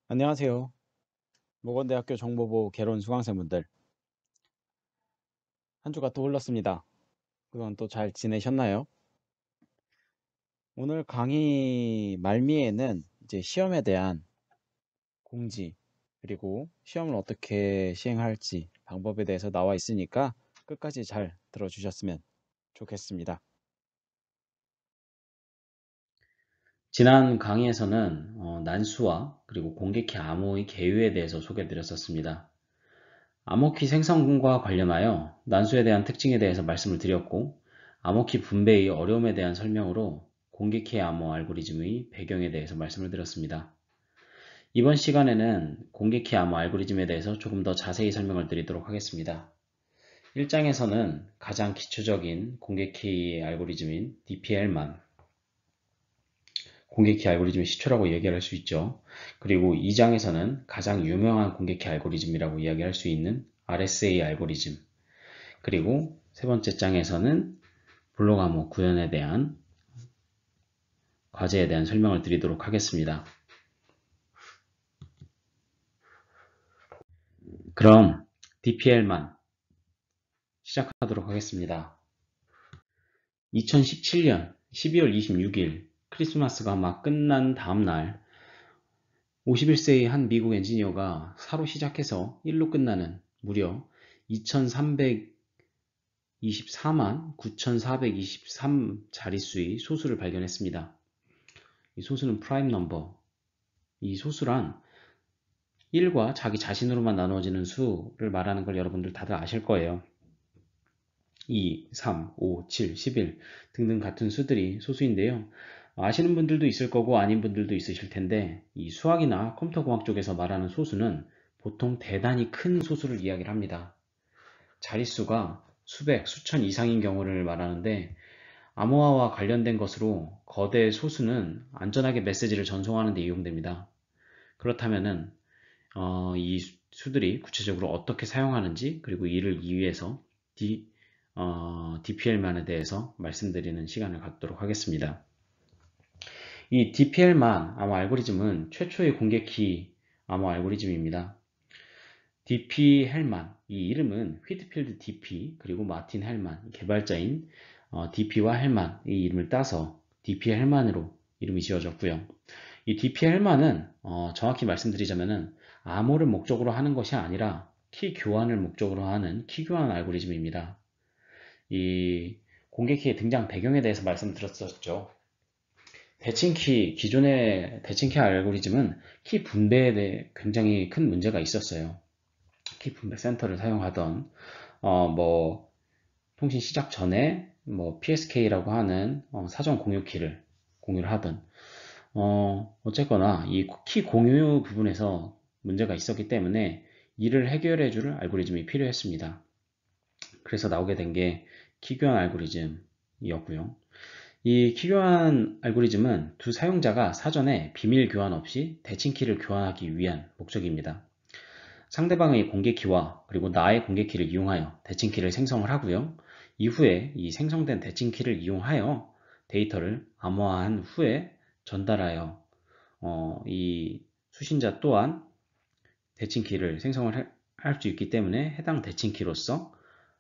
안녕하세요. 모건대학교 정보부 개론 수강생분들. 한 주가 또 흘렀습니다. 그동안 또 잘 지내셨나요? 오늘 강의 말미에는 이제 시험에 대한 공지, 그리고 시험을 어떻게 시행할지 방법에 대해서 나와 있으니까 끝까지 잘 들어주셨으면 좋겠습니다. 지난 강의에서는 난수와 그리고 공개키 암호의 계유에 대해서 소개드렸었습니다. 암호키 생성과 관련하여 난수에 대한 특징에 대해서 말씀을 드렸고, 암호키 분배의 어려움에 대한 설명으로 공개키 암호 알고리즘의 배경에 대해서 말씀을 드렸습니다. 이번 시간에는 공개키 암호 알고리즘에 대해서 조금 더 자세히 설명을 드리도록 하겠습니다. 1장에서는 가장 기초적인 공개키 알고리즘인 DPL만 공개키 알고리즘의 시초라고 얘기할 수 있죠. 그리고 2장에서는 가장 유명한 공개키 알고리즘이라고 이야기할 수 있는 RSA 알고리즘, 그리고 세 번째 장에서는 블록 암호 구현에 대한 과제에 대한 설명을 드리도록 하겠습니다. 그럼 DPL만 시작하도록 하겠습니다. 2017년 12월 26일 크리스마스가 막 끝난 다음날 51세의 한 미국 엔지니어가 4로 시작해서 1로 끝나는 무려 2324만 9423 자릿수의 소수를 발견했습니다. 이 소수는 프라임 넘버. 이 소수란 1과 자기 자신으로만 나누어지는 수를 말하는 걸 여러분들 다들 아실 거예요. 2, 3, 5, 7, 11 등등 같은 수들이 소수인데요. 아시는 분들도 있을 거고 아닌 분들도 있으실 텐데, 이 수학이나 컴퓨터공학 쪽에서 말하는 소수는 보통 대단히 큰 소수를 이야기를 합니다. 자릿수가 수백, 수천 이상인 경우를 말하는데, 암호화와 관련된 것으로 거대 소수는 안전하게 메시지를 전송하는 데 이용됩니다. 그렇다면은 이 수들이 구체적으로 어떻게 사용하는지, 그리고 이를 이유해서 DPL만에 대해서 말씀드리는 시간을 갖도록 하겠습니다. 이 DPL만 암호 알고리즘은 최초의 공개키 암호 알고리즘입니다. DP 헬만, 이 이름은 휘트필드 DP 그리고 마틴 헬만, 개발자인 DP와 헬만 이 이름을 따서 DP 헬만으로 이름이 지어졌고요. 이 DP 헬만은 정확히 말씀드리자면은 암호를 목적으로 하는 것이 아니라 키 교환을 목적으로 하는 키 교환 알고리즘입니다. 이 공개키의 등장 배경에 대해서 말씀드렸었죠. 기존의 대칭키 알고리즘은 키 분배에 대해 굉장히 큰 문제가 있었어요. 키 분배 센터를 사용하던, 뭐, 통신 시작 전에, 뭐, PSK라고 하는, 사전 공유 키를 공유를 하던, 어쨌거나, 이 키 공유 부분에서 문제가 있었기 때문에, 이를 해결해 줄 알고리즘이 필요했습니다. 그래서 나오게 된 게 키교환 알고리즘이었고요. 이 키교환 알고리즘은 두 사용자가 사전에 비밀 교환 없이 대칭키를 교환하기 위한 목적입니다. 상대방의 공개키와 그리고 나의 공개키를 이용하여 대칭키를 생성을 하고요. 이후에 이 생성된 대칭키를 이용하여 데이터를 암호화한 후에 전달하여 이 수신자 또한 대칭키를 생성을 할 수 있기 때문에 해당 대칭키로서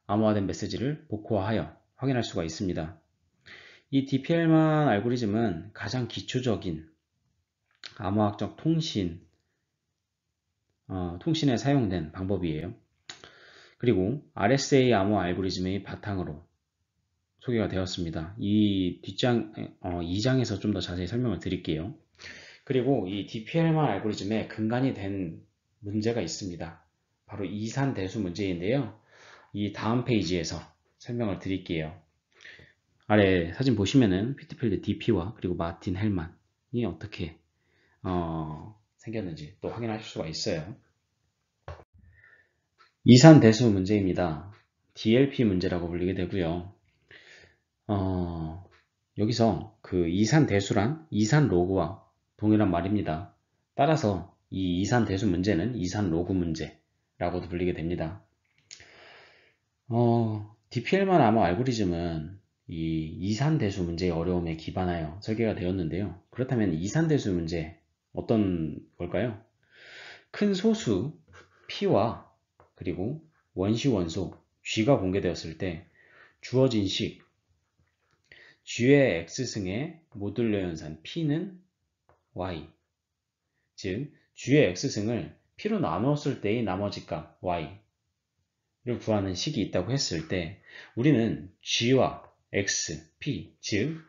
암호화된 메시지를 복호화하여 확인할 수가 있습니다. 이 DPL만 알고리즘은 가장 기초적인 암호학적 통신에 사용된 방법이에요. 그리고 RSA 암호 알고리즘의 바탕으로 소개가 되었습니다. 이 2장에서 좀 더 자세히 설명을 드릴게요. 그리고 이 DPL만 알고리즘에 근간이 된 문제가 있습니다. 바로 이산대수 문제인데요. 이 다음 페이지에서 설명을 드릴게요. 아래 사진 보시면은 피트필드 DP와 그리고 마틴 헬만이 어떻게 생겼는지 또 확인하실 수가 있어요. 이산대수 문제입니다. DLP 문제라고 불리게 되고요. 여기서 그 이산대수란 이산로그와 동일한 말입니다. 따라서 이 이산대수 문제는 이산로그 문제라고도 불리게 됩니다. DPL만 암호 알고리즘은 이 이산대수 문제의 어려움에 기반하여 설계가 되었는데요. 그렇다면 이산대수 문제 어떤 걸까요? 큰 소수 P와 그리고 원시 원소 G가 공개되었을 때 주어진 식 G의 X승의 모듈러 연산 P는 Y, 즉 G의 X승을 P로 나누었을 때의 나머지 값 Y를 구하는 식이 있다고 했을 때 우리는 G와 X, P, 즉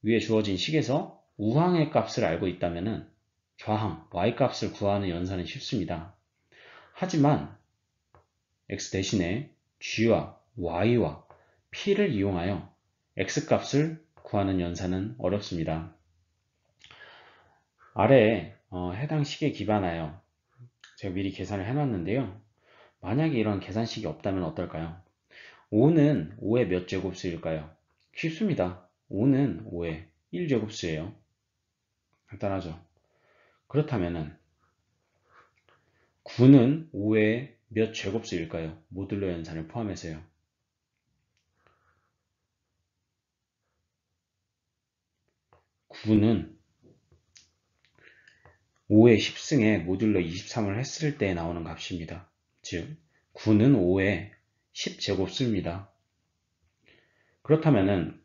위에 주어진 식에서 우항의 값을 알고 있다면 좌항 Y 값을 구하는 연산은 쉽습니다. 하지만 X 대신에 G와 Y와 P를 이용하여 X 값을 구하는 연산은 어렵습니다. 아래에 해당 식에 기반하여 제가 미리 계산을 해놨는데요. 만약에 이런 계산식이 없다면 어떨까요? 5는 5의 몇 제곱수일까요? 쉽습니다. 5는 5의 1제곱수예요. 간단하죠? 그렇다면 9는 5의 몇 제곱수일까요? 모듈러 연산을 포함해서요. 9는 5의 10승에 모듈러 23을 했을 때 나오는 값입니다. 즉 9는 5의 10제곱수입니다. 그렇다면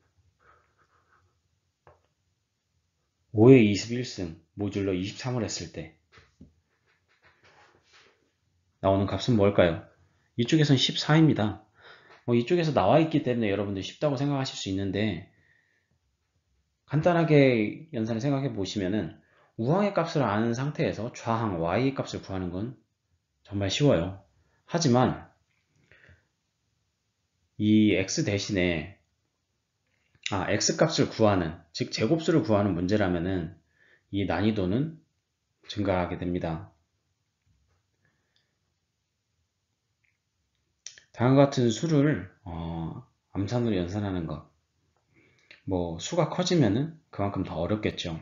5의 21승 모듈러 23을 했을 때 나오는 값은 뭘까요? 이쪽에서는 14입니다. 이쪽에서 나와 있기 때문에 여러분들 쉽다고 생각하실 수 있는데 간단하게 연산을 생각해 보시면은 우항의 값을 아는 상태에서 좌항 y 값을 구하는 건 정말 쉬워요. 하지만 이 x 대신에 x 값을 구하는, 즉 제곱수를 구하는 문제라면은 이 난이도는 증가하게 됩니다. 다음과 같은 수를 암산으로 연산하는 것, 수가 커지면은 그만큼 더 어렵겠죠.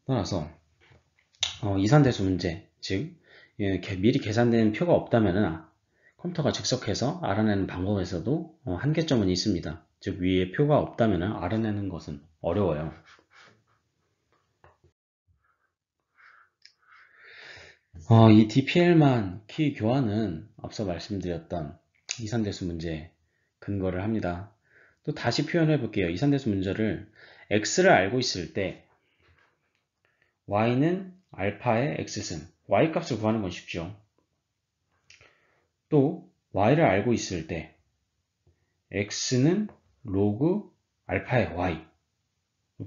떠나서 이산대수 문제, 즉 미리 계산된 표가 없다면은 컴퓨터가 즉석해서 알아내는 방법에서도 한계점은 있습니다. 즉 위에 표가 없다면 알아내는 것은 어려워요. 이 DPL만 키 교환은 앞서 말씀드렸던 이산대수 문제에 근거를 합니다. 또 다시 표현해 볼게요. 이산대수 문제를 x를 알고 있을 때 y는 알파의 x승, y 값을 구하는 건 쉽죠. 또 y를 알고 있을 때 x는 로그 알파의 y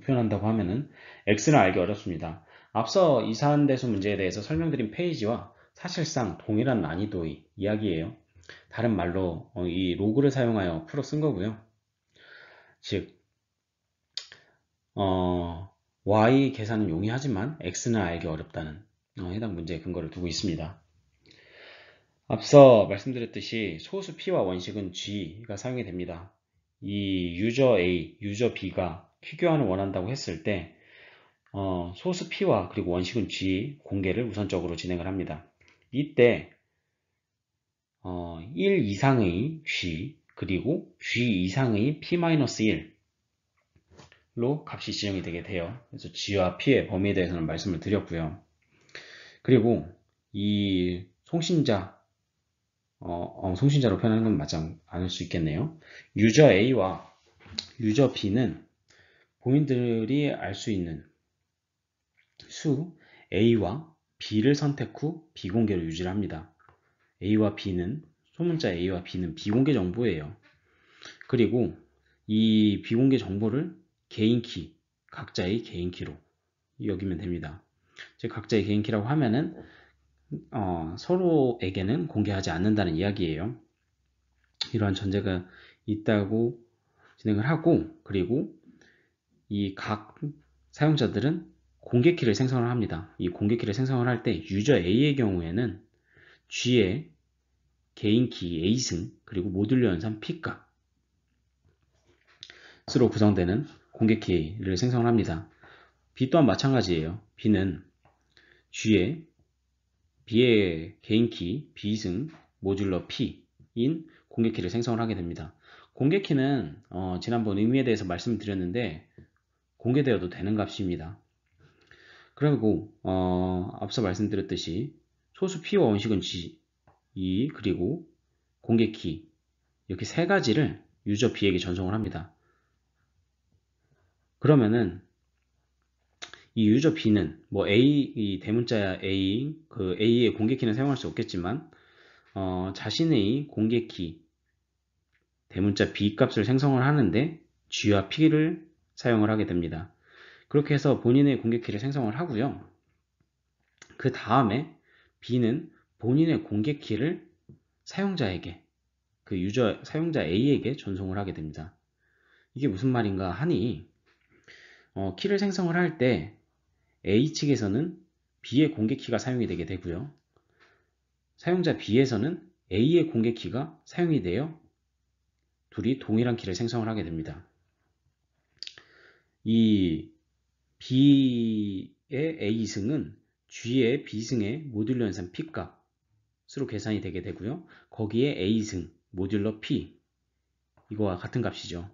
표현한다고 하면은 x를 알기 어렵습니다. 앞서 이산대수 문제에 대해서 설명드린 페이지와 사실상 동일한 난이도의 이야기예요. 다른 말로 이 로그를 사용하여 풀어 쓴 거고요. 즉 y 계산은 용이하지만 x는 알기 어렵다는 해당 문제의 근거를 두고 있습니다. 앞서 말씀드렸듯이 소수 P와 원식은 G가 사용이 됩니다. 이 유저 A, 유저 B가 키교환을 원한다고 했을 때 소수 P와 그리고 원식은 G 공개를 우선적으로 진행을 합니다. 이때 1 이상의 G 그리고 G 이상의 P-1로 값이 지정이 되게 돼요. 그래서 G와 P의 범위에 대해서는 말씀을 드렸고요. 그리고 이 송신자로 표현하는 건 맞지 않을 수 있겠네요. 유저 A와 유저 B는 본인들이 알 수 있는 수 A와 B를 선택 후 비공개로 유지를 합니다. 소문자 A와 B는 비공개 정보예요. 그리고 이 비공개 정보를 개인키, 각자의 개인키로 여기면 됩니다. 즉 각자의 개인키라고 하면은 서로에게는 공개하지 않는다는 이야기예요. 이러한 전제가 있다고 진행을 하고, 그리고 이 각 사용자들은 공개키를 생성을 합니다. 이 공개키를 생성을 할 때 유저 A의 경우에는 G의 개인키 A승 그리고 모듈러 연산 P값으로 구성되는 공개키를 생성을 합니다. B 또한 마찬가지예요. B는 B의 개인키 B승 모듈러 P인 공개키를 생성을 하게 됩니다. 공개키는 지난번 의미에 대해서 말씀드렸는데 공개되어도 되는 값입니다. 그리고 앞서 말씀드렸듯이 소수 P와 원식은 G, 그리고 공개 키 이렇게 세 가지를 유저 B에게 전송을 합니다. 그러면은 이 유저 B는 뭐 이 대문자 A, 그 A의 공개 키는 사용할 수 없겠지만 자신의 공개 키 대문자 B 값을 생성을 하는데 G와 P를 사용을 하게 됩니다. 그렇게 해서 본인의 공개 키를 생성을 하고요. 그 다음에 B는 본인의 공개 키를 사용자에게, 그 유저 사용자 A에게 전송을 하게 됩니다. 이게 무슨 말인가 하니 키를 생성을 할 때 A 측에서는 B의 공개 키가 사용이 되게 되고요. 사용자 B에서는 A의 공개 키가 사용이 되어 둘이 동일한 키를 생성을 하게 됩니다. 이 B의 A승은 G의 B승의 모듈러 연산 P값으로 계산이 되게 되고요. 거기에 A승 모듈러 P 이거와 같은 값이죠.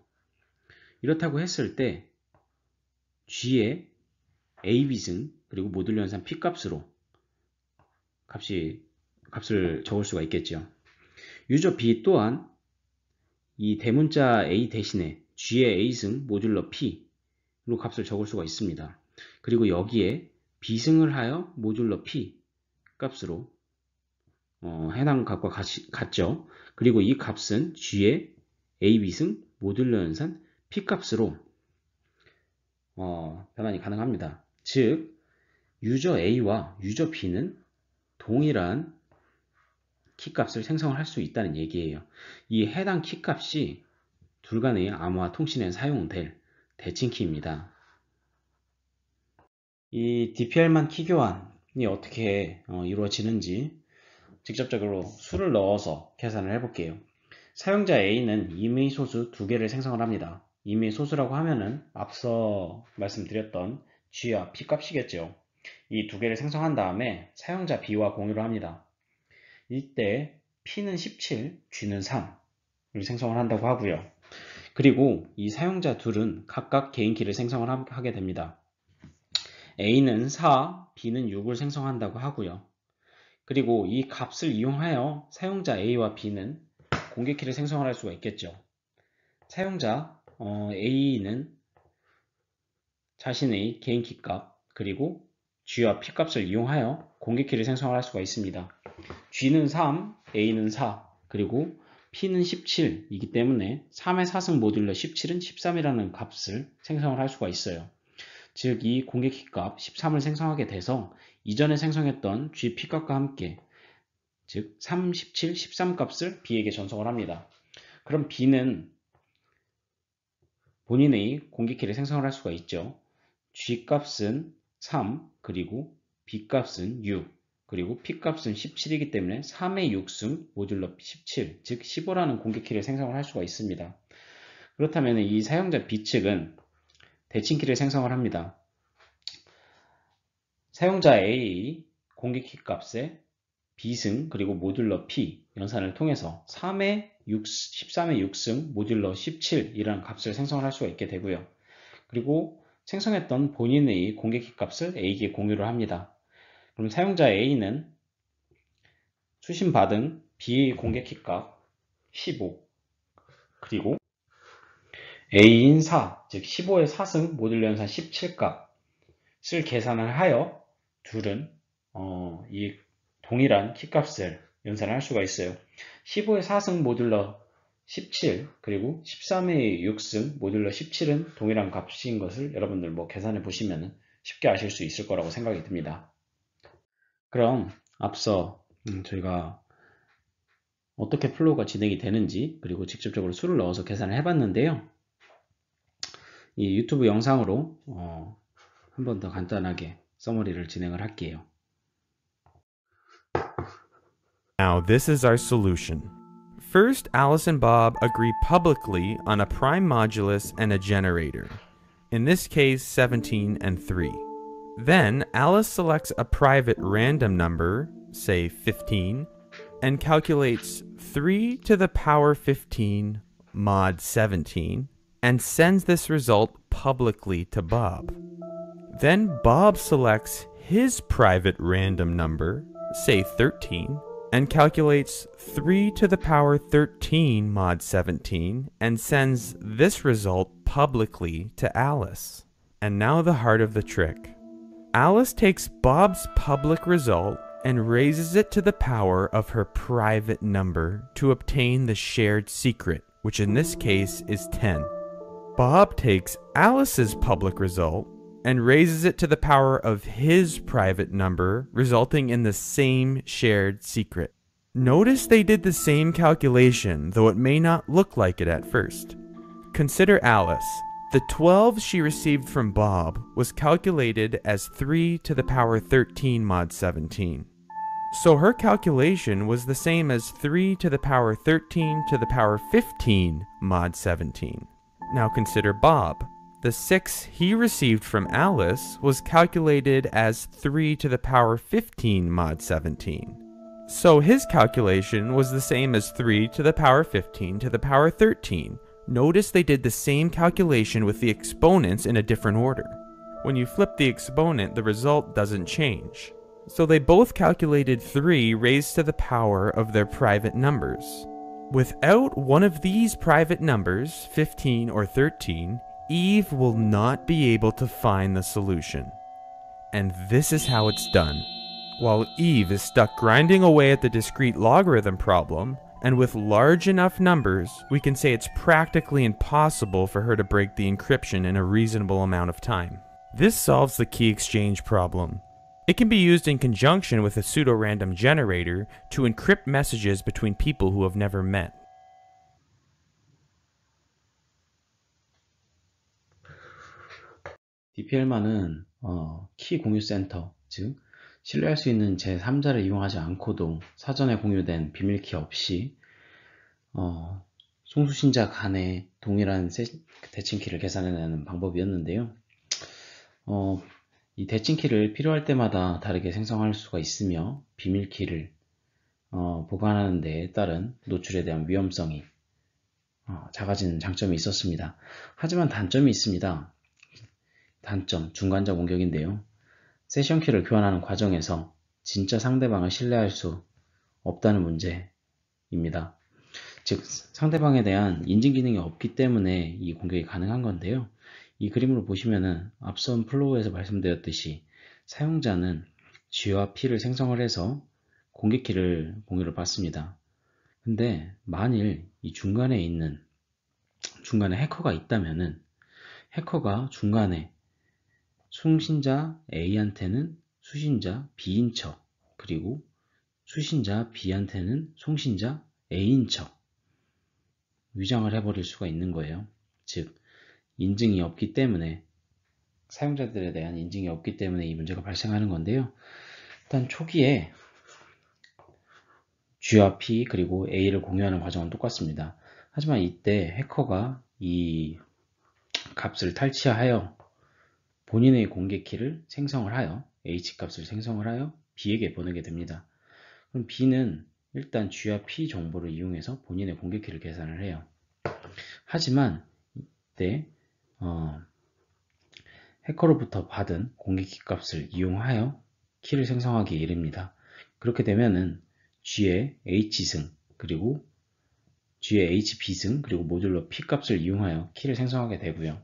이렇다고 했을 때 G의 AB승 그리고 모듈러 연산 P값으로 값을 적을 수가 있겠죠. 유저 B 또한 이 대문자 A 대신에 G의 A승 모듈러 P로 값을 적을 수가 있습니다. 그리고 여기에 B승을 하여 모듈러 P 값으로 해당 값과 같죠. 그리고 이 값은 G의 AB승 모듈러 연산 P 값으로 변환이 가능합니다. 즉 유저 A와 유저 B는 동일한 키값을 생성을 할 수 있다는 얘기예요. 이 해당 키값이 둘 간의 암호화 통신에 사용될 대칭키입니다. 이 DPL만 키 교환이 어떻게 이루어지는지 직접적으로 수를 넣어서 계산을 해볼게요. 사용자 A는 임의 소수 2개를 생성을 합니다. 임의 소수라고 하면은 앞서 말씀드렸던 G와 P 값이겠죠. 이 2개를 생성한 다음에 사용자 B와 공유를 합니다. 이때 P는 17, G는 3을 생성을 한다고 하고요. 그리고 이 사용자 둘은 각각 개인 키를 생성을 하게 됩니다. A는 4, B는 6을 생성한다고 하고요. 그리고 이 값을 이용하여 사용자 A와 B는 공개 키를 생성을 할 수가 있겠죠. 사용자 A는 자신의 개인 키 값 그리고 G와 P 값을 이용하여 공개 키를 생성을 할 수가 있습니다. G는 3, A는 4, 그리고 P는 17이기 때문에 3의 4승 모듈러 17은 13이라는 값을 생성을 할 수가 있어요. 즉 이 공개 키 값 13을 생성하게 돼서 이전에 생성했던 G, P 값과 함께 즉 3, 17, 13 값을 B에게 전송을 합니다. 그럼 B는 본인의 공개 키를 생성을 할 수가 있죠. G 값은 3, 그리고 B 값은 6, 그리고 P 값은 17이기 때문에 3의 6승 모듈러 17, 즉 15라는 공개 키를 생성을 할 수가 있습니다. 그렇다면 이 사용자 B 측은 대칭 키를 생성을 합니다. 사용자 A 공개 키 값에 B승 그리고 모듈러 P 연산을 통해서 13의 6승 모듈러 17이라는 값을 생성을 할 수가 있게 되고요. 그리고 생성했던 본인의 공개 키 값을 A에게 공유를 합니다. 그럼 사용자 A는 수신받은 B의 공개 키 값 15 그리고 A인 4, 즉 15의 4승 모듈러 연산 17 값을 계산을 하여 둘은 이 동일한 키값을 연산을 할 수가 있어요. 15의 4승 모듈러 17 그리고 13의 6승 모듈러 17은 동일한 값인 것을 여러분들 계산해 보시면 쉽게 아실 수 있을 거라고 생각이 듭니다. 그럼 앞서 저희가 어떻게 플로우가 진행이 되는지 그리고 직접적으로 수를 넣어서 계산을 해봤는데요. 이 유튜브 영상으로 한 번 더 간단하게 서머리를 진행을 할게요. Now, this is our solution. First, Alice and Bob agree publicly on a prime modulus and a generator. In this case, 17 and 3. Then, Alice selects a private random number, say 15, and calculates 3 to the power 15 mod 17, and sends this result publicly to Bob. Then Bob selects his private random number, say 13, and calculates 3 to the power 13 mod 17 and sends this result publicly to Alice. And now the heart of the trick. Alice takes Bob's public result and raises it to the power of her private number to obtain the shared secret, which in this case is 10. Bob takes Alice's public result and raises it to the power of his private number, resulting in the same shared secret. Notice they did the same calculation, though it may not look like it at first. Consider Alice. The 12 she received from Bob was calculated as 3 to the power 13 mod 17. So her calculation was the same as 3 to the power 13 to the power 15 mod 17. Now consider Bob. The 6 he received from Alice was calculated as 3 to the power 15 mod 17. So his calculation was the same as 3 to the power 15 to the power 13. Notice they did the same calculation with the exponents in a different order. When you flip the exponent, the result doesn't change. So they both calculated 3 raised to the power of their private numbers. Without one of these private numbers, 15 or 13, Eve will not be able to find the solution. And this is how it's done. While Eve is stuck grinding away at the discrete logarithm problem, and with large enough numbers, we can say it's practically impossible for her to break the encryption in a reasonable amount of time. This solves the key exchange problem. It can be used in conjunction with a pseudo-random generator to encrypt messages between people who have never met. DPL만은 키 공유 센터, 즉 신뢰할 수 있는 제3자를 이용하지 않고도 사전에 공유된 비밀키 없이 송수신자 간의 동일한 대칭키를 계산해내는 방법이었는데요. 이 대칭키를 필요할 때마다 다르게 생성할 수가 있으며 비밀키를 보관하는 데에 따른 노출에 대한 위험성이 작아지는 장점이 있었습니다. 하지만 단점이 있습니다. 단점, 중간자 공격인데요. 세션키를 교환하는 과정에서 진짜 상대방을 신뢰할 수 없다는 문제입니다. 즉, 상대방에 대한 인증 기능이 없기 때문에 이 공격이 가능한 건데요. 이 그림으로 보시면은 앞선 플로우에서 말씀드렸듯이 사용자는 G와 P를 생성을 해서 공개키를 공유를 받습니다. 근데 만일 이 중간에 해커가 있다면은 해커가 중간에 수신자 A한테는 수신자 B인 척, 그리고 수신자 B한테는 송신자 A인 척 위장을 해버릴 수가 있는 거예요. 즉, 인증이 없기 때문에, 사용자들에 대한 인증이 없기 때문에 이 문제가 발생하는 건데요. 일단 초기에 G와 P 그리고 A를 공유하는 과정은 똑같습니다. 하지만 이때 해커가 이 값을 탈취하여 본인의 공개키를 생성을 하여 H값을 생성을 하여 B에게 보내게 됩니다. 그럼 B는 일단 G와 P 정보를 이용해서 본인의 공개키를 계산을 해요. 하지만 이때 해커로부터 받은 공개키 값을 이용하여 키를 생성하기에 이릅니다. 그렇게 되면은 G의 H승 그리고 G의 HB승 그리고 모듈러 P 값을 이용하여 키를 생성하게 되고요.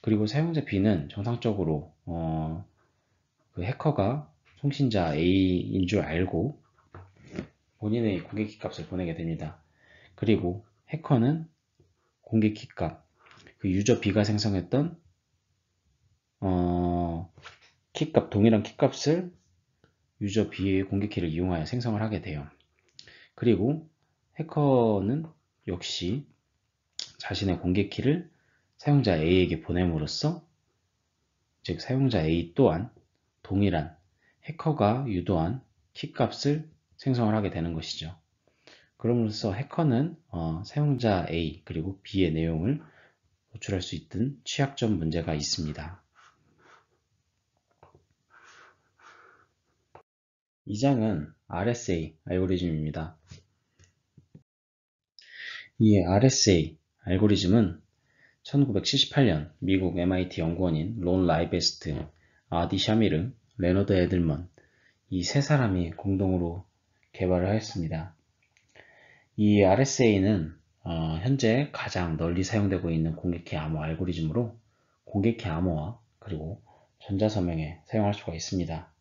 그리고 사용자 B는 정상적으로 그 해커가 송신자 A인 줄 알고 본인의 공개키 값을 보내게 됩니다. 그리고 해커는 공개키 값, 그 유저 B가 생성했던 키값, 동일한 키값을 유저 B의 공개키를 이용하여 생성을 하게 돼요. 그리고 해커는 역시 자신의 공개키를 사용자 A에게 보냄으로써, 즉 사용자 A 또한 동일한 해커가 유도한 키값을 생성을 하게 되는 것이죠. 그럼으로써 해커는 사용자 A 그리고 B의 내용을 노출할 수 있던 취약점 문제가 있습니다. 이 장은 RSA 알고리즘입니다. 이 RSA 알고리즘은 1978년 미국 MIT 연구원인 론 라이베스트 아디 샤미르, 레너드 에들먼 이 세 사람이 공동으로 개발을 하였습니다. 이 RSA는 현재 가장 널리 사용되고 있는 공개키 암호 알고리즘으로 공개키 암호화 그리고 전자서명에 사용할 수가 있습니다.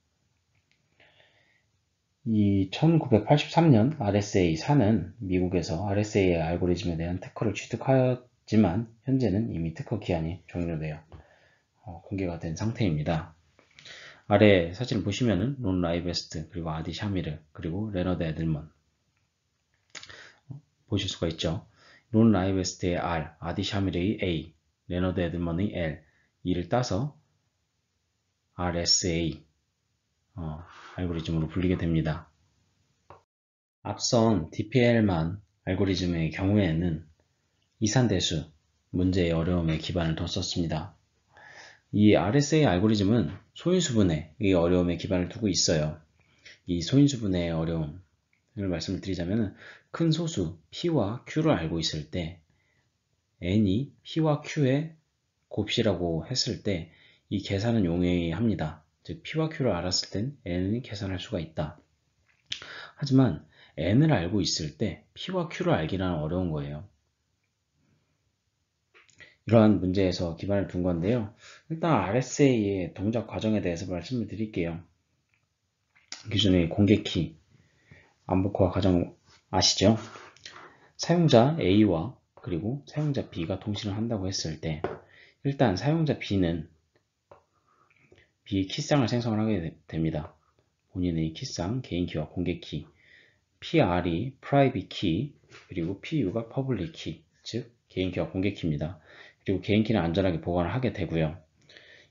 이 1983년 RSA4는 미국에서 RSA 알고리즘에 대한 특허를 취득하였지만 현재는 이미 특허 기한이 종료되어 공개가 된 상태입니다. 아래 사진을 보시면은 론 라이베스트 그리고 아디 샤미르 그리고 레너드 에들먼 보실 수가 있죠. 론 라이베스트의 R, 아디 샤미르의 A, 레너드 에들먼의 L 이를 따서 RSA 알고리즘으로 불리게 됩니다. 앞선 DPL만 알고리즘의 경우에는 이산대수 문제의 어려움에 기반을 뒀었습니다. 이 RSA 알고리즘은 소인수분해의 어려움에 기반을 두고 있어요. 이 소인수분해의 어려움을 말씀을 드리자면 큰 소수 P와 Q를 알고 있을 때 N이 P와 Q의 곱이라고 했을 때 이 계산은 용이합니다. 즉 P와 Q를 알았을 땐 N이 계산할 수가 있다. 하지만 N을 알고 있을 때 P와 Q를 알기는 어려운 거예요. 이러한 문제에서 기반을 둔 건데요. 일단 RSA의 동작 과정에 대해서 말씀을 드릴게요. 기존의 공개키 암복화 과정 아시죠? 사용자 A와 그리고 사용자 B가 통신을 한다고 했을 때 일단 사용자 B는 B의 키쌍을 생성을 하게 됩니다. 본인의 키쌍, 개인키와 공개키, PR이 private key, 그리고 PU가 public key, 즉 개인키와 공개키입니다. 그리고 개인키는 안전하게 보관을 하게 되고요.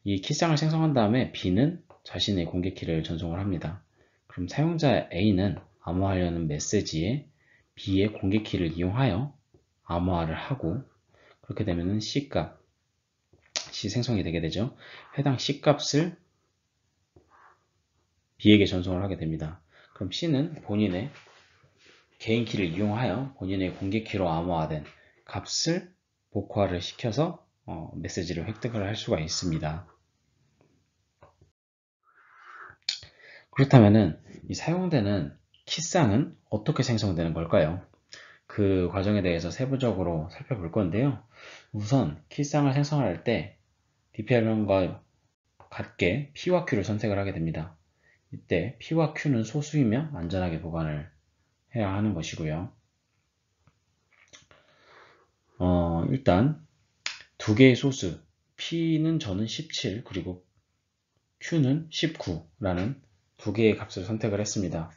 이 키쌍을 생성한 다음에 B는 자신의 공개키를 전송을 합니다. 그럼 사용자 A는 암호화하려는 메시지에 B의 공개키를 이용하여 암호화를 하고 그렇게 되면 C값, C 생성이 되게 되죠. 해당 C값을 B에게 전송을 하게 됩니다. 그럼 C는 본인의 개인키를 이용하여 본인의 공개키로 암호화된 값을 복화를 시켜서 메시지를 획득을 할 수가 있습니다. 그렇다면 이 사용되는 키쌍은 어떻게 생성되는 걸까요? 그 과정에 대해서 세부적으로 살펴볼 건데요. 우선 키쌍을 생성할 때 DPL과 같게 P와 Q를 선택을 하게 됩니다. 이때 P와 Q는 소수이며 안전하게 보관을 해야 하는 것이고요. 일단 두 개의 소수 P는 저는 17 그리고 Q는 19라는 두 개의 값을 선택을 했습니다.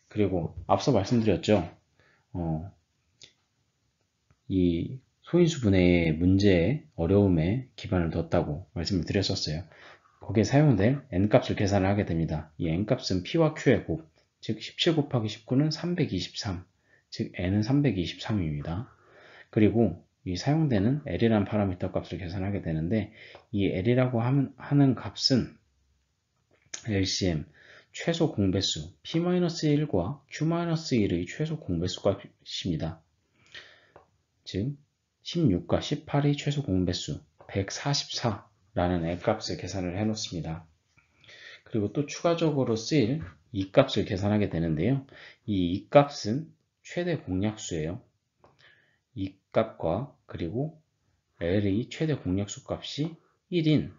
그리고 앞서 말씀드렸죠. 이 소인수 분해의 문제의 어려움에 기반을 뒀다고 말씀을 드렸었어요. 거기에 사용될 n값을 계산을 하게 됩니다. 이 n값은 P와 Q의 곱, 즉 17 곱하기 19는 323, 즉 n은 323입니다. 그리고 이 사용되는 L이라는 파라미터 값을 계산하게 되는데 이 L이라고 하는 값은 LCM 최소 공배수 P-1과 Q-1의 최소 공배수 값입니다. 즉 16과 18의 최소 공배수 144라는 L값을 계산을 해 놓습니다. 그리고 또 추가적으로 쓰일 이 값을 계산하게 되는데요. 이 값은 최대 공약수예요. 이 값과 그리고 L의 최대 공약수 값이 1인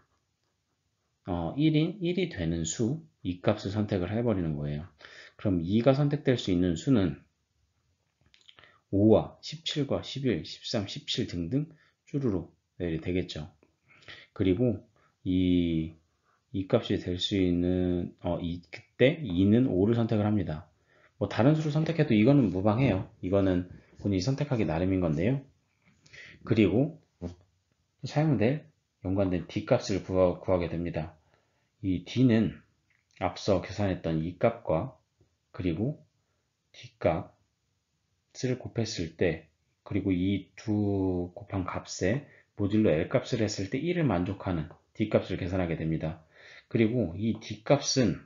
1이 되는 수, 이 값을 선택을 해버리는 거예요. 그럼 2가 선택될 수 있는 수는 5와 17과 11, 13, 17 등등 쭈루루 되겠죠. 그리고 이 값이 될 수 있는 그때 2는 5를 선택을 합니다. 뭐 다른 수를 선택해도 이거는 무방해요. 이거는 본인이 선택하기 나름인 건데요. 그리고 사용될 연관된 D값을 구하게 됩니다. 이 D는 앞서 계산했던 이 값과 그리고 D값을 곱했을 때 그리고 이 두 곱한 값에 모듈로 L값을 했을 때 1을 만족하는 D값을 계산하게 됩니다. 그리고 이 D값은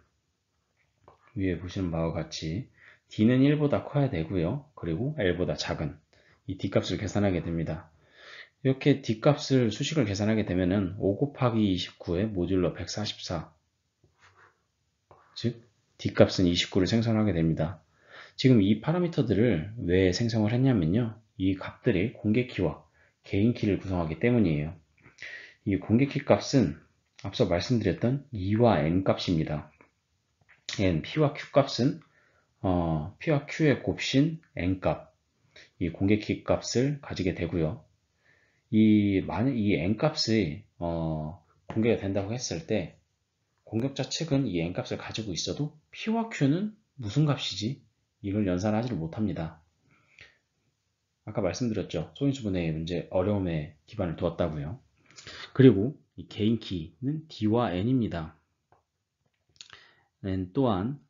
위에 보시는 바와 같이 D는 1보다 커야 되고요. 그리고 L보다 작은 이 D값을 계산하게 됩니다. 이렇게 D값을 수식을 계산하게 되면은 5 곱하기 29의 모듈러 144, 즉 D값은 29를 생성하게 됩니다. 지금 이 파라미터들을 왜 생성을 했냐면요, 이 값들이 공개키와 개인키를 구성하기 때문이에요. 이 공개키 값은 앞서 말씀드렸던 2와 n 값입니다. P와 Q 값은 P와 Q의 곱신 n 값, 이 공개키 값을 가지게 되고요. 만약 이 n 값이 공개가 된다고 했을 때 공격자 측은 이 n 값을 가지고 있어도 P와 Q는 무슨 값이지? 이걸 연산하지를 못합니다. 아까 말씀드렸죠. 소인수분해의 문제 어려움에 기반을 두었다고요. 그리고 이 개인 키는 D와 N입니다. N 또한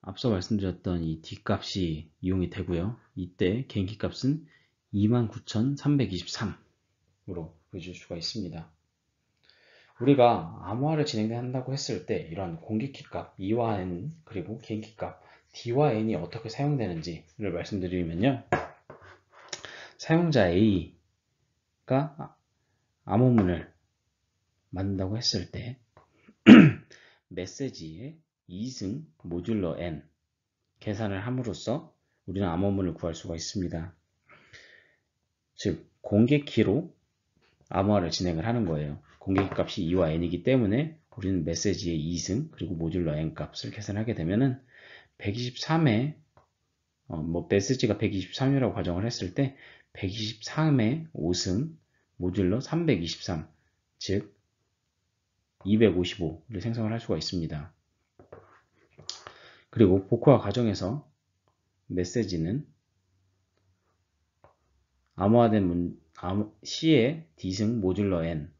앞서 말씀드렸던 이 D 값이 이용이 되고요. 이때 개인 키 값은 29,323으로 보여줄 수가 있습니다. 우리가 암호화를 진행한다고 했을 때 이런 공개키 값 2와 N 그리고 개인키 값 D와 N이 어떻게 사용되는지를 말씀드리면요. 사용자 A가 암호문을 만든다고 했을 때 메시지의 2승 모듈러 N 계산을 함으로써 우리는 암호문을 구할 수가 있습니다. 즉 공개키로 암호화를 진행을 하는 거예요. 공개키 값이 2와 n이기 때문에 우리는 메시지의 2승 그리고 모듈러 n 값을 계산하게 되면은 123의 메시지가 123이라고 가정을 했을 때 123의 5승 모듈러 323, 즉 255를 생성을 할 수가 있습니다. 그리고 복호화 과정에서 메시지는 암호화된 C의 D승 모듈러 n,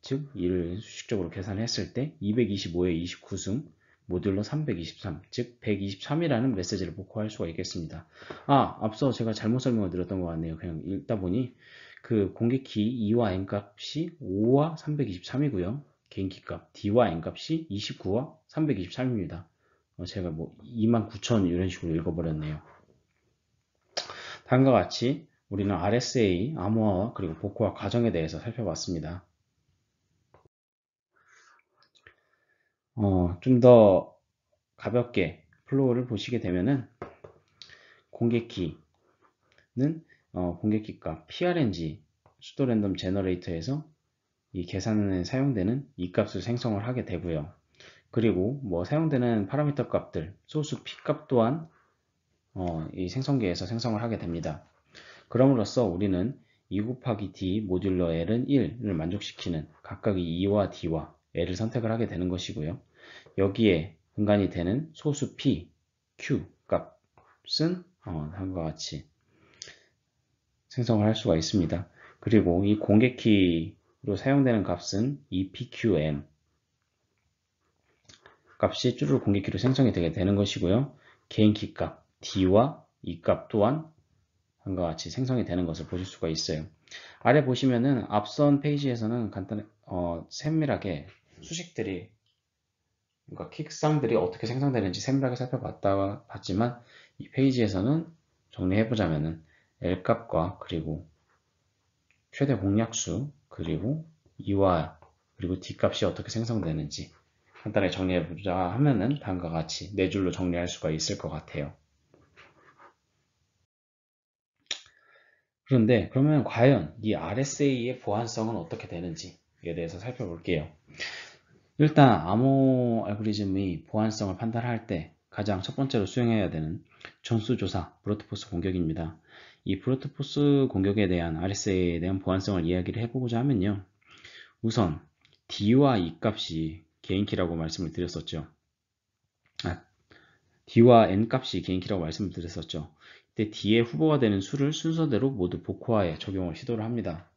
즉 이를 수식적으로 계산했을 때 225의 29승 모듈러 323, 즉 123이라는 메시지를 복호할 수가 있겠습니다. 앞서 제가 잘못 설명을 드렸던 것 같네요. 그냥 읽다 보니 그 공개키 2와 n 값이 5와 323이고요. 개인키 값 D와 n 값이 29와 323입니다. 제가 29,000 이런 식으로 읽어버렸네요. 다음과 같이 우리는 RSA 암호화와 그리고 복호화 과정에 대해서 살펴봤습니다. 좀 더 가볍게 플로우를 보시게 되면은 공개키는 공개키 값 PRNG 수도 랜덤 제너레이터에서 이 계산에 사용되는 이 값을 생성을 하게 되고요. 그리고 사용되는 파라미터 값들 소스 P 값 또한 이 생성기에서 생성을 하게 됩니다. 그럼으로써 우리는 2 곱하기 D 모듈러 L은 1을 만족시키는 각각의 E와 D와 L을 선택을 하게 되는 것이고요. 여기에 분간이 되는 소수 P, Q 값은 다음과 같이 생성을 할 수가 있습니다. 그리고 이 공개키로 사용되는 값은 EPQM 값이 쭈루루 공개키로 생성이 되게 되는 것이고요. 개인키 값 D와 E 값 또한 다음과 같이 생성이 되는 것을 보실 수가 있어요. 아래 보시면은 앞선 페이지에서는 세밀하게 수식들이 그러니까 킥상들이 어떻게 생성되는지 세밀하게 살펴봤지만 이 페이지에서는 정리해보자면은 L값과 그리고 최대 공약수 그리고 E와 그리고 D값이 어떻게 생성되는지 간단하게 정리해보자 하면은 다음과 같이 4줄로 정리할 수가 있을 것 같아요. 그런데 그러면 과연 이 RSA의 보안성은 어떻게 되는지에 대해서 살펴볼게요. 일단 암호 알고리즘의 보안성을 판단할 때 가장 첫 번째로 수행해야 되는 전수조사 브루트포스 공격입니다. 이 브루트포스 공격에 대한 RSA에 대한 보안성을 이야기를 해보고자 하면요. 우선 D와 E 값이 개인키라고 말씀을 드렸었죠. D와 N 값이 개인키라고 말씀을 드렸었죠. 이때 D의 후보가 되는 수를 순서대로 모두 복호화에 적용을 시도를 합니다.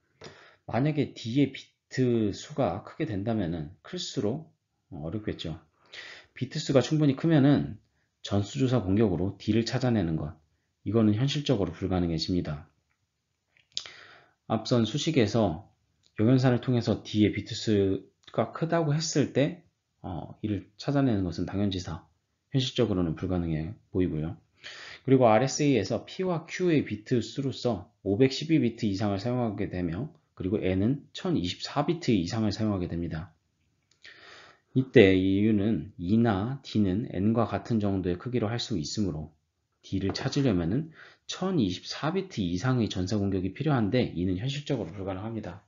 만약에 D의 비트 수가 크게 된다면 클수록 어렵겠죠. 비트 수가 충분히 크면은 전수조사 공격으로 D를 찾아내는 것, 이거는 현실적으로 불가능해집니다. 앞선 수식에서 용연산을 통해서 D의 비트 수가 크다고 했을 때 이를 찾아내는 것은 당연지사, 현실적으로는 불가능해 보이고요. 그리고 RSA에서 P와 Q의 비트 수로서 512비트 이상을 사용하게 되며 그리고 N은 1024비트 이상을 사용하게 됩니다. 이때 이유는 E나 D는 N과 같은 정도의 크기로 할 수 있으므로 D를 찾으려면 1024비트 이상의 전사 공격이 필요한데 E는 현실적으로 불가능합니다.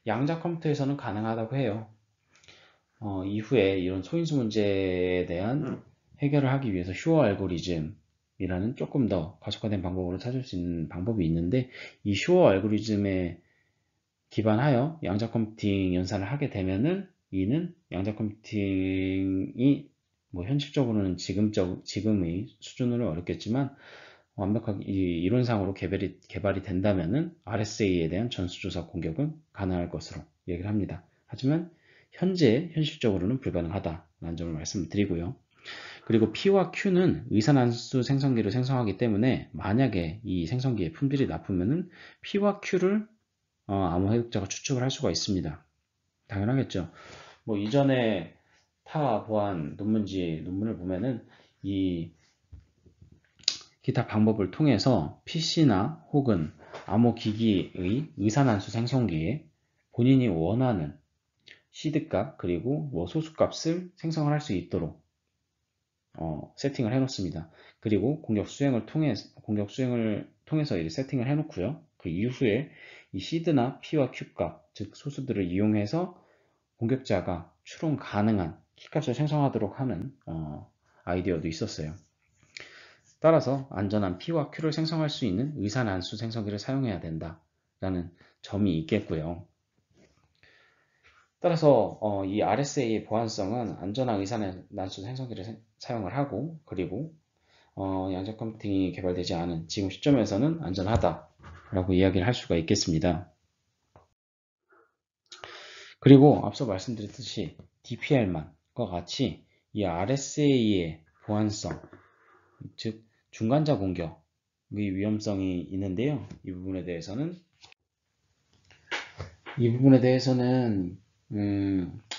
양자 컴퓨터에서는 가능하다고 해요. 이후에 이런 소인수 문제에 대한 해결을 하기 위해서 슈어 알고리즘이라는 조금 더 가속화된 방법으로 찾을 수 있는 방법이 있는데 이 슈어 알고리즘에 기반하여 양자 컴퓨팅 연산을 하게 되면은 이는 양자 컴퓨팅이 뭐 현실적으로는 지금의 수준으로 어렵겠지만 완벽하게 이론상으로 개발이 된다면은 RSA에 대한 전수조사 공격은 가능할 것으로 얘기를 합니다. 하지만 현실적으로는 불가능하다라는 점을 말씀드리고요. 그리고 P와 Q는 의산함수 생성기를 생성하기 때문에 만약에 이 생성기의 품질이 나쁘면은 P와 Q를 암호 해독자가 추측을 할 수가 있습니다. 당연하겠죠. 뭐 이전에 타 보안 논문을 보면은 이 기타 방법을 통해서 PC나 혹은 암호 기기의 의산함수 생성기에 본인이 원하는 시드값 그리고 뭐 소수값을 생성을 할 수 있도록 세팅을 해 놓습니다. 그리고 공격 수행을 통해서 이제 세팅을 해 놓고요. 그 이후에 이 시드나 P와 Q값, 즉 소수들을 이용해서 공격자가 추론 가능한 키값을 생성하도록 하는 아이디어도 있었어요. 따라서 안전한 P와 Q를 생성할 수 있는 의산함수 생성기를 사용해야 된다라는 점이 있겠고요. 따라서 이 RSA의 보안성은 안전한 의산함수 생성기를 사용을 하고 그리고 양자 컴퓨팅이 개발되지 않은 지금 시점에서는 안전하다라고 이야기를 할 수가 있겠습니다. 그리고 앞서 말씀드렸듯이 DPL만과 같이 이 RSA의 보안성, 즉 중간자 공격의 위험성이 있는데요. 이 부분에 대해서는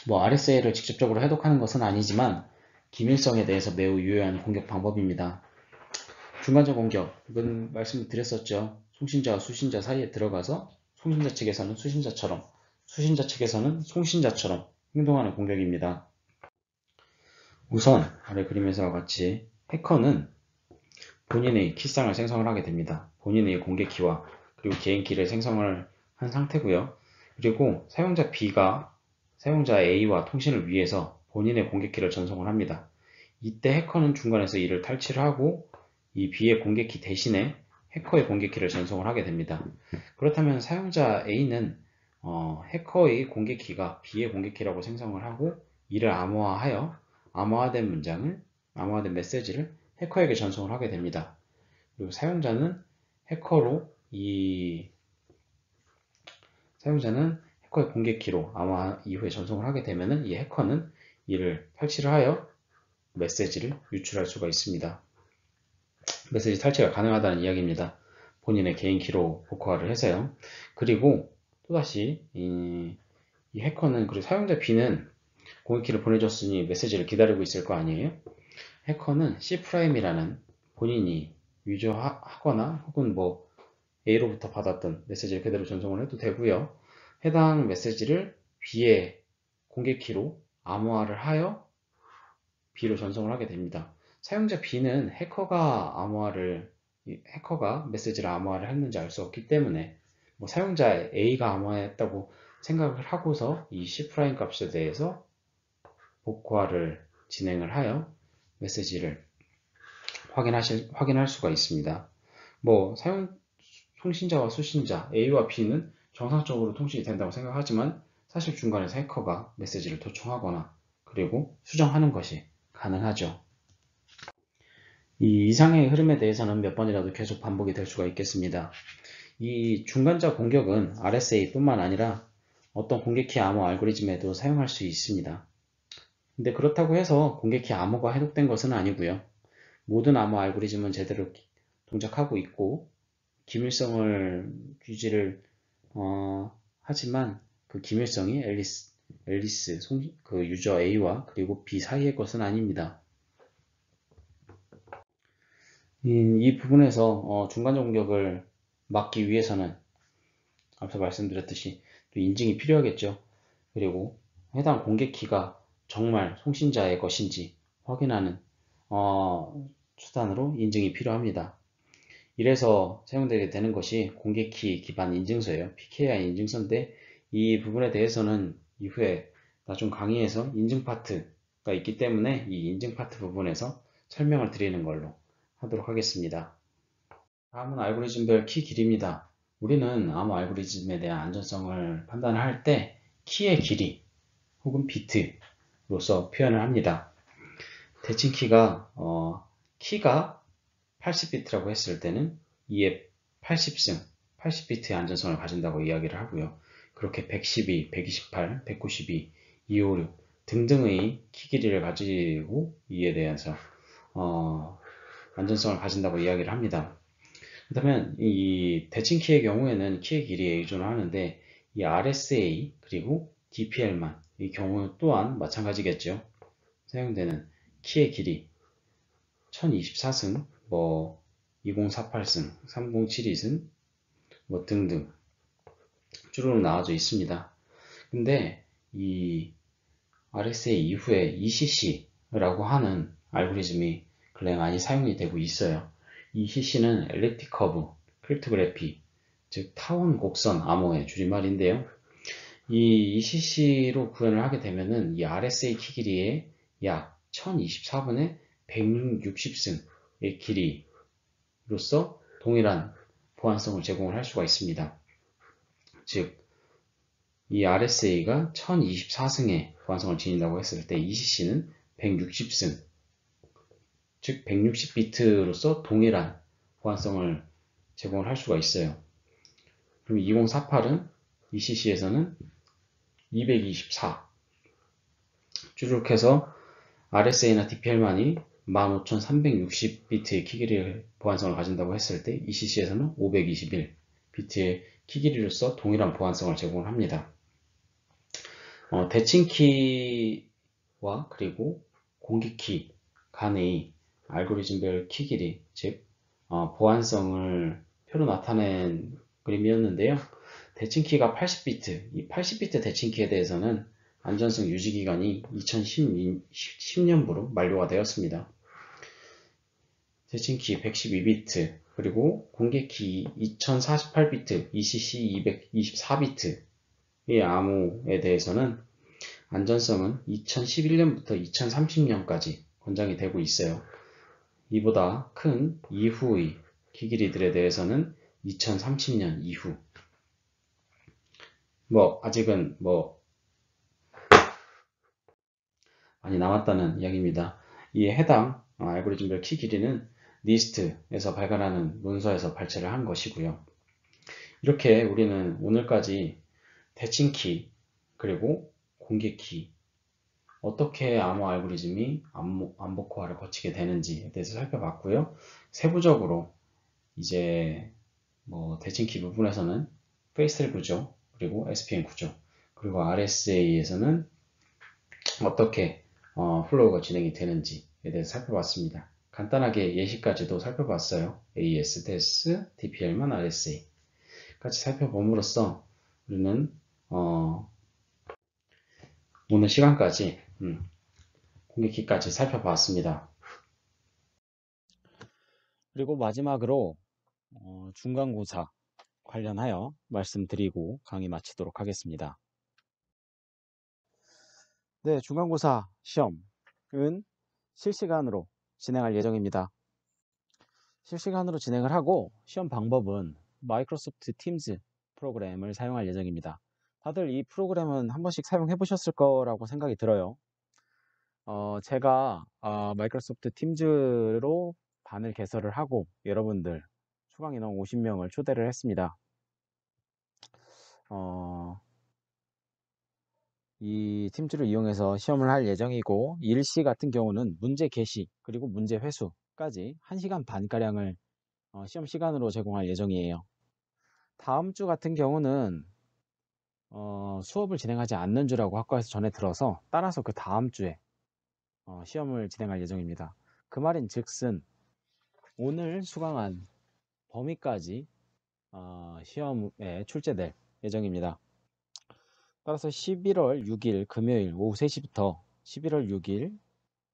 뭐 RSA를 직접적으로 해독하는 것은 아니지만 기밀성에 대해서 매우 유효한 공격 방법입니다. 중간자 공격은 말씀드렸었죠. 송신자와 수신자 사이에 들어가서 송신자 측에서는 수신자처럼, 수신자 측에서는 송신자처럼 행동하는 공격입니다. 우선 아래 그림에서와 같이 해커는 본인의 키상을 생성을 하게 됩니다. 본인의 공개키와 그리고 개인키를 생성을 한 상태고요. 그리고 사용자 B가 사용자 A와 통신을 위해서 본인의 공개키를 전송을 합니다. 이때 해커는 중간에서 이를 탈취를 하고 이 B의 공개키 대신에 해커의 공개키를 전송을 하게 됩니다. 그렇다면 사용자 A는 해커의 공개키가 B의 공개키라고 생성을 하고 이를 암호화하여 암호화된 메시지를 해커에게 전송을 하게 됩니다. 그리고 사용자는 해커의 공개키로 암호화 이후에 전송을 하게 되면 이 해커는 이를 탈취를 하여 메시지를 유출할 수가 있습니다. 메시지 탈취가 가능하다는 이야기입니다. 본인의 개인키로 복구화를 해서요. 그리고 또다시 이 해커는 그리고 사용자 B는 공개키를 보내줬으니 메시지를 기다리고 있을 거 아니에요? 해커는 C'이라는 본인이 위조하거나 혹은 뭐 A로부터 받았던 메시지를 그대로 전송을 해도 되고요. 해당 메시지를 B의 공개키로 암호화를 하여 B로 전송을 하게 됩니다. 사용자 B는 해커가 메시지를 암호화를 했는지 알 수 없기 때문에 뭐 사용자 A가 암호화했다고 생각을 하고서 이 C' 값에 대해서 복구화를 진행을 하여 메시지를 확인할 수가 있습니다. 뭐 통신자와 수신자 A와 B는 정상적으로 통신이 된다고 생각하지만 사실 중간에서 해커가 메시지를 도청하거나 그리고 수정하는 것이 가능하죠. 이 이상의 흐름에 대해서는 몇 번이라도 계속 반복이 될 수가 있겠습니다. 이 중간자 공격은 RSA뿐만 아니라 어떤 공개키 암호 알고리즘에도 사용할 수 있습니다. 근데 그렇다고 해서 공개키 암호가 해독된 것은 아니고요. 모든 암호 알고리즘은 제대로 동작하고 있고 기밀성을 유지를 하지만 그 기밀성이 앨리스 그 유저 A와 그리고 B 사이의 것은 아닙니다. 이 부분에서 중간적 공격을 막기 위해서는 앞서 말씀드렸듯이 또 인증이 필요하겠죠. 그리고 해당 공개키가 정말 송신자의 것인지 확인하는 수단으로 인증이 필요합니다. 이래서 사용되게 되는 것이 공개키 기반 인증서예요. PKI 인증서인데 이 부분에 대해서는 이후에 나중 강의에서 인증 파트가 있기 때문에 이 인증 파트 부분에서 설명을 드리는 걸로 하도록 하겠습니다. 다음은 알고리즘별 키 길이입니다. 우리는 암호 알고리즘에 대한 안전성을 판단할 때 키의 길이 혹은 비트로서 표현을 합니다. 대칭 키가 80비트라고 했을 때는 이에 80승, 80비트의 안전성을 가진다고 이야기를 하고요. 그렇게 112, 128, 192, 256 등등의 키 길이를 가지고 이에 대해서 안전성을 가진다고 이야기를 합니다. 그렇다면 이 대칭 키의 경우에는 키의 길이에 의존을 하는데 이 RSA 그리고 DPL만 이 경우 또한 마찬가지겠죠. 사용되는 키의 길이 1024승, 2048승, 3072승, 등등 쭈루룩 나와져 있습니다. 근데 이 RSA 이후에 ECC라고 하는 알고리즘이 근래 많이 사용이 되고 있어요. ECC는 엘립틱 커브 크립토그래피, 즉 타원 곡선 암호의 줄임말인데요. 이 ECC로 구현을 하게 되면은 이 RSA 키 길이의 약 1024분의 160승의 길이로서 동일한 보안성을 제공을 할 수가 있습니다. 즉, 이 RSA가 1024승의 보안성을 지닌다고 했을 때 ECC는 160승, 즉 160비트로서 동일한 보안성을 제공을 할 수가 있어요. 그럼 2048은 ECC에서는 224 쭈룩 해서 RSA나 DPL만이 15360비트의 키길이 보안성을 가진다고 했을 때 ECC에서는 521비트의 키길이로서 동일한 보안성을 제공합니다. 대칭키와 그리고 공기키 간의 알고리즘별 키 길이, 즉 보안성을 표로 나타낸 그림이었는데요. 대칭키가 80비트, 이 80비트 대칭키에 대해서는 안전성 유지기간이 2010년부로 만료가 되었습니다. 대칭키 112비트, 그리고 공개키 2048비트, ECC 224비트의 암호에 대해서는 안전성은 2011년부터 2030년까지 권장이 되고 있어요. 이보다 큰 이후의 키길이들에 대해서는 2030년 이후. 아직은 많이 남았다는 이야기입니다. 이에 해당 알고리즘별 키 길이는 니스트에서 발간하는 문서에서 발췌를 한 것이고요. 이렇게 우리는 오늘까지 대칭키 그리고 공개키, 어떻게 암호 알고리즘이 암호화를 거치게 되는지에 대해서 살펴봤고요. 세부적으로 이제 대칭키 부분에서는 페이스텔 구조, 그리고 SPN 구조, 그리고 RSA에서는 어떻게 플로우가 진행이 되는지에 대해서 살펴봤습니다. 간단하게 예시까지도 살펴봤어요. AES, DES, DPL만 RSA 까지 살펴봄으로써 우리는 오늘 시간까지 공개키까지 살펴봤습니다. 그리고 마지막으로 중간고사 관련하여 말씀드리고 강의 마치도록 하겠습니다. 네, 중간고사 시험은 실시간으로 진행할 예정입니다. 실시간으로 진행을 하고 시험 방법은 마이크로소프트 팀즈 프로그램을 사용할 예정입니다. 다들 이 프로그램은 한 번씩 사용해 보셨을 거라고 생각이 들어요. 제가 마이크로소프트 팀즈로 반을 개설을 하고 여러분들 추강 인원 50명을 초대를 했습니다. 이 팀즈를 이용해서 시험을 할 예정이고 일시 같은 경우는 문제 게시 그리고 문제 회수까지 1시간 반가량을 시험 시간으로 제공할 예정이에요. 다음 주 같은 경우는 수업을 진행하지 않는 주라고 학과에서 전해 들어서 따라서 그 다음 주에 시험을 진행할 예정입니다. 그 말인 즉슨 오늘 수강한 범위까지 시험에 출제될 예정입니다. 따라서 11월 6일 금요일 오후 3시부터 11월 6일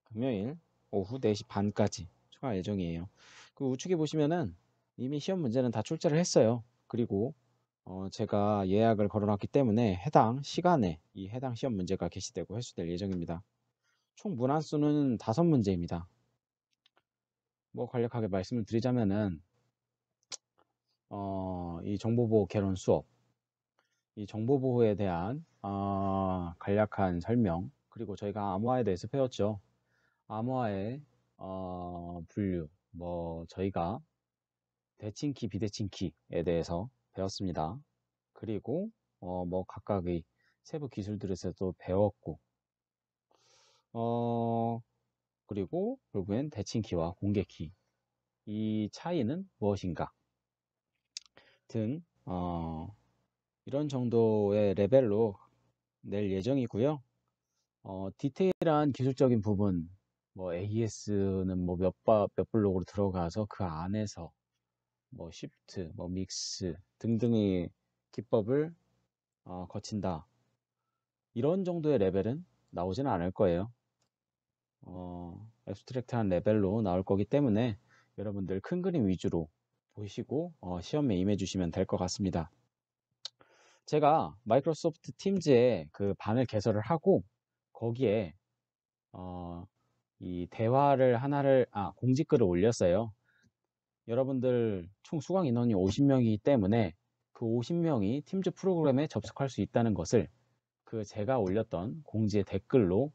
금요일 오후 4시 반까지 수강할 예정이에요. 그 우측에 보시면은 이미 시험 문제는 다 출제를 했어요. 그리고 제가 예약을 걸어놨기 때문에 해당 시간에 이 해당 시험 문제가 게시되고 회수될 예정입니다. 총 문안수는 5문제입니다. 뭐 간략하게 말씀을 드리자면은 이 정보보호 개론 수업, 이 정보보호에 대한 간략한 설명, 그리고 저희가 암호화에 대해서 배웠죠. 암호화의 분류, 뭐 저희가 대칭키, 비대칭키에 대해서 배웠습니다. 그리고 뭐 각각의 세부 기술들에서도 배웠고, 그리고 결국엔 대칭키와 공개키, 이 차이는 무엇인가 등 이런 정도의 레벨로 낼 예정이고요. 디테일한 기술적인 부분, 뭐 AES는 뭐 몇 블록으로 들어가서 그 안에서 뭐 쉬프트, 뭐 믹스 등등의 기법을 거친다. 이런 정도의 레벨은 나오지는 않을 거예요. 앱스트랙트한 레벨로 나올 거기 때문에 여러분들 큰 그림 위주로 보시고 시험에 임해 주시면 될 것 같습니다. 제가 마이크로소프트 팀즈에 그 반을 개설을 하고 거기에 이 대화를 하나를 공지글을 올렸어요. 여러분들 총 수강 인원이 50명이기 때문에 그 50명이 팀즈 프로그램에 접속할 수 있다는 것을 그 제가 올렸던 공지의 댓글을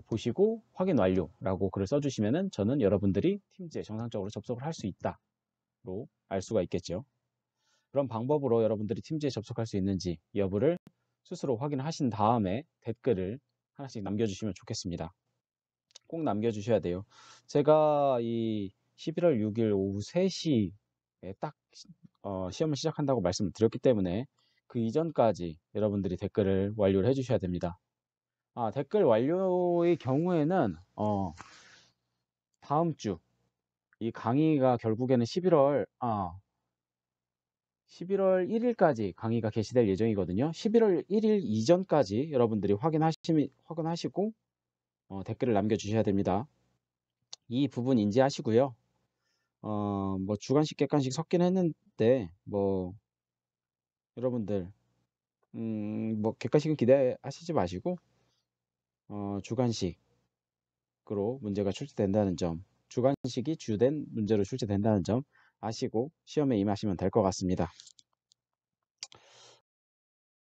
보시고 확인 완료라고 글을 써주시면은 저는 여러분들이 팀즈에 정상적으로 접속을 할 수 있다로 알 수가 있겠죠. 그런 방법으로 여러분들이 팀즈에 접속할 수 있는지 여부를 스스로 확인하신 다음에 댓글을 하나씩 남겨주시면 좋겠습니다. 꼭 남겨주셔야 돼요. 제가 이 11월 6일 오후 3시에 딱 시험을 시작한다고 말씀을 드렸기 때문에 그 이전까지 여러분들이 댓글을 완료를 해주셔야 됩니다. 댓글 완료의 경우에는 다음 주 이 강의가 결국에는 11월 1일까지 강의가 게시될 예정이거든요. 11월 1일 이전까지 여러분들이 확인하시고 댓글을 남겨주셔야 됩니다. 이 부분 인지하시고요. 뭐 주간식, 객관식 섞긴 했는데 뭐 여러분들 뭐 객관식은 기대하시지 마시고 주간식으로 문제가 출제된다는 점, 주간식이 주된 문제로 출제된다는 점 아시고 시험에 임하시면 될 것 같습니다.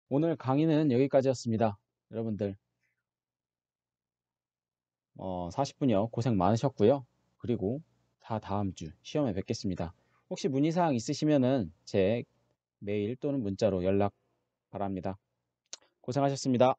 오늘 강의는 여기까지였습니다. 여러분들 40분여 고생 많으셨고요. 그리고 다 다음 주 시험에 뵙겠습니다. 혹시 문의사항 있으시면은 제 메일 또는 문자로 연락 바랍니다. 고생하셨습니다.